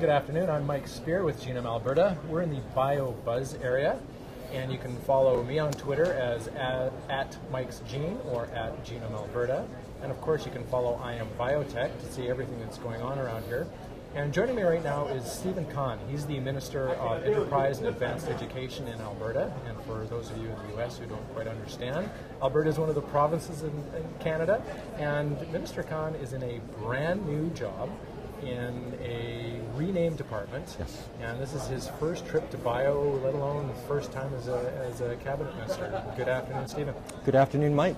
Good afternoon. I'm Mike Spear with GenomeAlberta. We're in the BioBuzz area, and you can follow me on Twitter as at Mike's Gene or at GenomeAlberta. And of course, you can follow I Am Biotech to see everything that's going on around here. And joining me right now is Kahn. He's the Minister of Enterprise and Advanced Education in Alberta. And for those of you in the U.S. who don't quite understand, Alberta is one of the provinces in Canada. And Minister Kahn is in a brand new job in a renamed department. Yes. And this is his first trip to bio, let alone the first time as a cabinet minister. Good afternoon, Stephen. Good afternoon, Mike.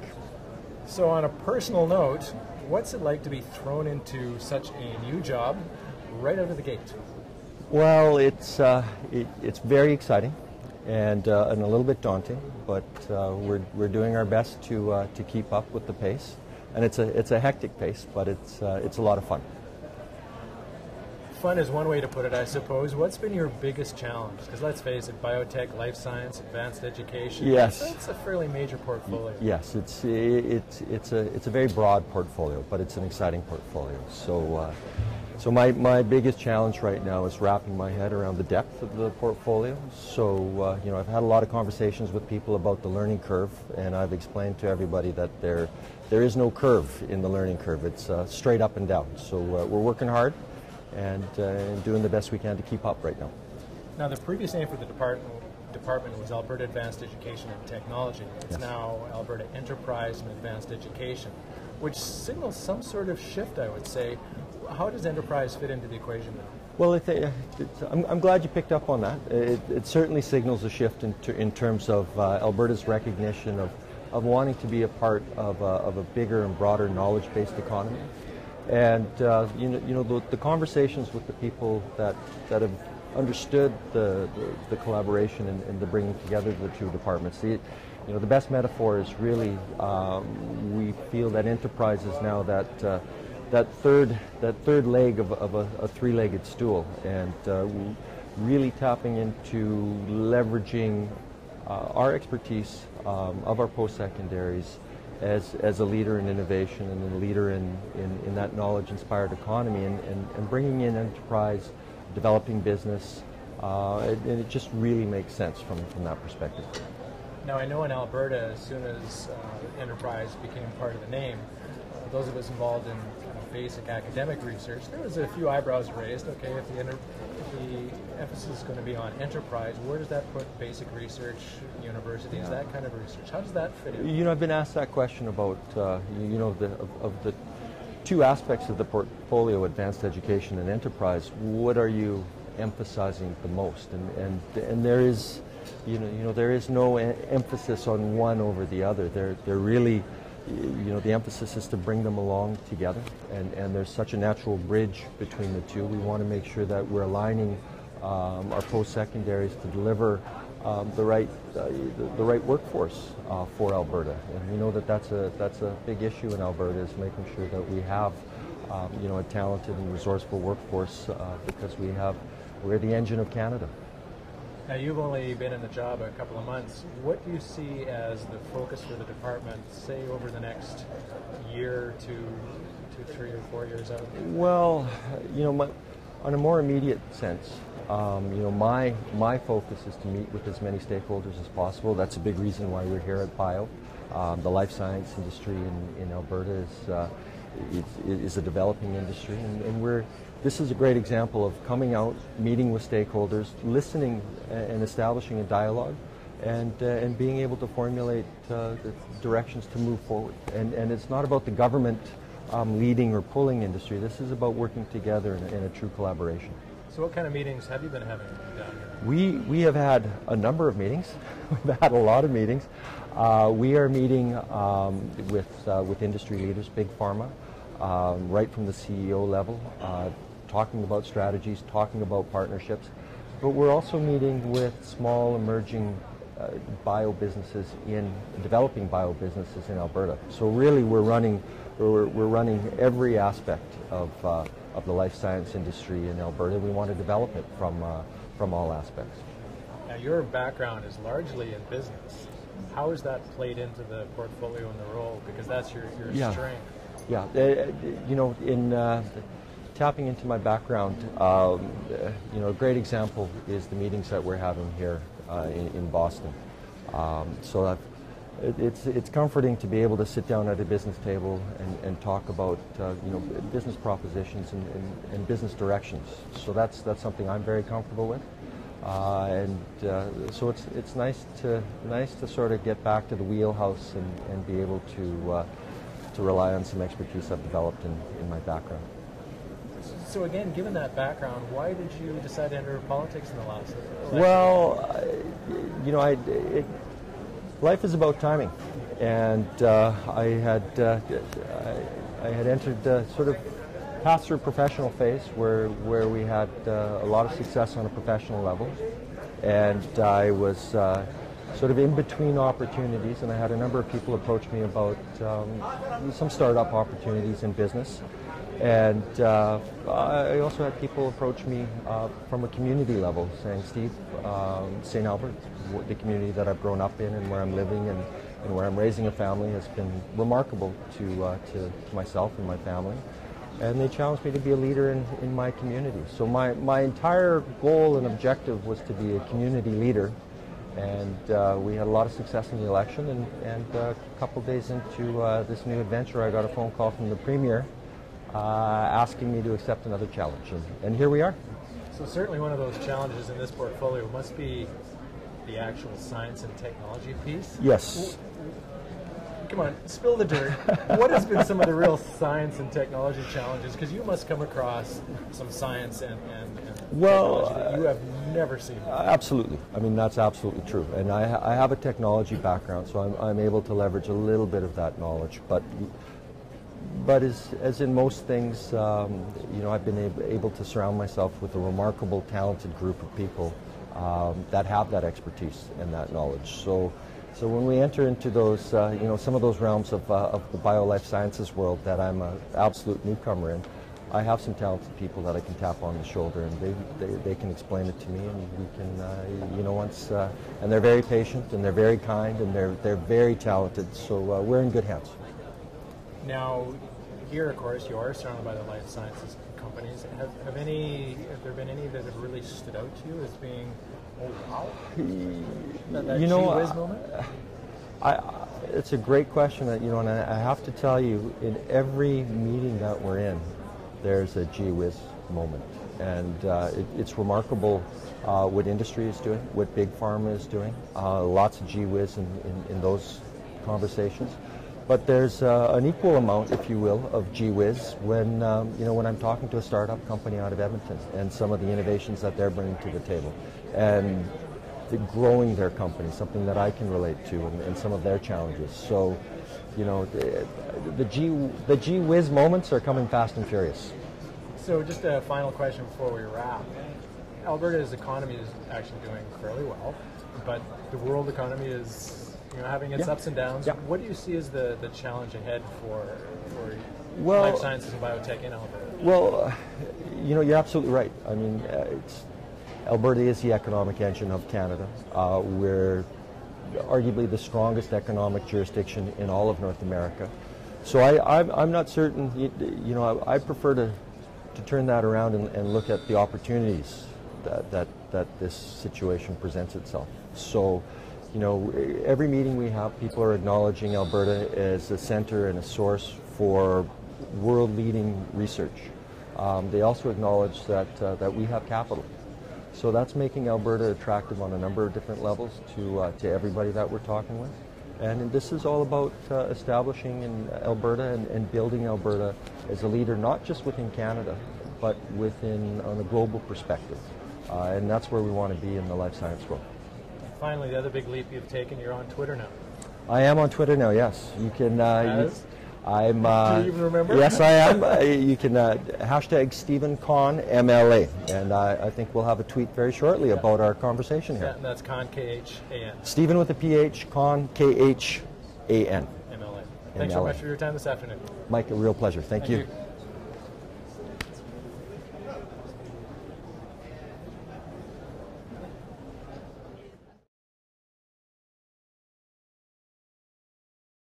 So on a personal note, what's it like to be thrown into such a new job right out of the gate? Well, it's very exciting and a little bit daunting, but we're doing our best to keep up with the pace, and it's a hectic pace, but it's a lot of fun. Fun is one way to put it, I suppose. What's been your biggest challenge? Because let's face it, biotech, life science, advanced education. Yes, it's a fairly major portfolio. Yes, it's a very broad portfolio, but it's an exciting portfolio. So my biggest challenge right now is wrapping my head around the depth of the portfolio. So I've had a lot of conversations with people about the learning curve, and I've explained to everybody that there is no curve in the learning curve. It's straight up and down. So we're working hard and doing the best we can to keep up right now. Now, the previous name for the department was Alberta Advanced Education and Technology. It's now Alberta Enterprise and Advanced Education, which signals some sort of shift, I would say. How does enterprise fit into the equation now? Well, I'm glad you picked up on that. It certainly signals a shift in terms of Alberta's recognition of wanting to be a part of a bigger and broader knowledge-based economy. And the conversations with the people that have understood the collaboration and the bringing together the two departments. The best metaphor is really we feel that enterprise is now that third leg of a three-legged stool, and really tapping into leveraging our expertise of our post-secondaries as a leader in innovation and a leader in that knowledge-inspired economy, and bringing in enterprise, developing business, and it just really makes sense from that perspective. Now, I know in Alberta, as soon as enterprise became part of the name, those of us involved in basic academic research, there was a few eyebrows raised. Okay, if the emphasis is going to be on enterprise, where does that put basic research, universities, that kind of research? How does that fit in? I've been asked that question about of the two aspects of the portfolio, advanced education and enterprise. What are you emphasizing the most? And there is, there is no emphasis on one over the other. They're really, the emphasis is to bring them along together, and there's such a natural bridge between the two. We want to make sure that we're aligning our post-secondaries to deliver the right workforce for Alberta, and we know that that's a big issue in Alberta, is making sure that we have a talented and resourceful workforce, because we're the engine of Canada. Now, you've only been in the job a couple of months. What do you see as the focus for the department, say, over the next year to 3 or 4 years out? Well, on a more immediate sense, my focus is to meet with as many stakeholders as possible. That's a big reason why we're here at Bio. The life science industry in Alberta is a developing industry, and this is a great example of coming out, meeting with stakeholders, listening and establishing a dialogue, and being able to formulate the directions to move forward. And it's not about the government leading or pulling industry. This is about working together in a true collaboration. So what kind of meetings have you been having down here? We have had a number of meetings. We've had a lot of meetings. We are meeting with industry leaders, big pharma, right from the CEO level, talking about strategies, talking about partnerships. But we're also meeting with small emerging bio businesses developing bio businesses in Alberta. So really we're running every aspect of the life science industry in Alberta. We want to develop it from all aspects. Now, your background is largely in business. How has that played into the portfolio and the role? Because that's your strength. Yeah, tapping into my background, you know, a great example is the meetings that we're having here in Boston. So it's comforting to be able to sit down at a business table and talk about you know, business propositions and business directions. So that's something I'm very comfortable with. So it's nice to sort of get back to the wheelhouse and be able to rely on some expertise I've developed in my background. So again, given that background, why did you decide to enter politics in the last election? Well, you know, life is about timing, and I had entered sort of passed through a professional phase where we had a lot of success on a professional level, and I was sort of in between opportunities, and I had a number of people approach me about some startup opportunities in business. And I also had people approach me from a community level saying, Steve, St. Albert, the community that I've grown up in and where I'm living and where I'm raising a family has been remarkable to myself and my family. And they challenged me to be a leader in my community. So my entire goal and objective was to be a community leader. And we had a lot of success in the election. And a couple days into this new adventure, I got a phone call from the Premier asking me to accept another challenge, and here we are. So certainly one of those challenges in this portfolio must be the actual science and technology piece. Yes. Come on, spill the dirt. What has been some of the real science and technology challenges? Because you must come across some science and technology that you have never seen. Absolutely. I mean, that's absolutely true. And I have a technology background, so I'm able to leverage a little bit of that knowledge. But as in most things, you know, I've been able to surround myself with a remarkable, talented group of people that have that expertise and that knowledge. So when we enter into those, you know, some of those realms of the bio-life sciences world that I'm an absolute newcomer in, I have some talented people that I can tap on the shoulder, and they can explain it to me, and we can, you know, and they're very patient, and they're very kind, and they're very talented. So we're in good hands. Now, here, of course, you are surrounded by the life sciences companies. Have there been any that have really stood out to you as being, oh wow, that you know, gee whiz moment? It's a great question. You know, and I have to tell you, in every meeting that we're in, there's a gee whiz moment, and it's remarkable what industry is doing, what big pharma is doing. Lots of gee whiz in those conversations. But there's an equal amount, if you will, of gee whiz when you know, when I'm talking to a startup company out of Edmonton and some of the innovations that they're bringing to the table, and growing their company, something that I can relate to, and some of their challenges. So, you know, the gee whiz moments are coming fast and furious. So, just a final question before we wrap. Alberta's economy is actually doing fairly well, but the world economy is, you know, having its ups and downs. What do you see as the challenge ahead for life sciences and biotech in Alberta? Well, you know, you're absolutely right. I mean, Alberta is the economic engine of Canada. We're arguably the strongest economic jurisdiction in all of North America. So I'm not certain, you know, I prefer to turn that around and look at the opportunities that this situation presents itself. So, you know, every meeting we have, people are acknowledging Alberta as a center and a source for world-leading research. They also acknowledge that we have capital. So that's making Alberta attractive on a number of different levels to everybody that we're talking with. And this is all about establishing in Alberta and building Alberta as a leader, not just within Canada, but on a global perspective. And that's where we want to be in the life science world. Finally, the other big leap you've taken, you're on Twitter now. I am on Twitter now, yes. You can... I'm, do you even remember? Yes, I am. You can hashtag Stephen Kahn MLA, and I think we'll have a tweet very shortly about our conversation here. Yeah, and that's Kahn, K-H-A-N. Stephen with a PH, Kahn, K-H-A-N. MLA. Thanks so much for your time this afternoon. Mike, a real pleasure. Thank you.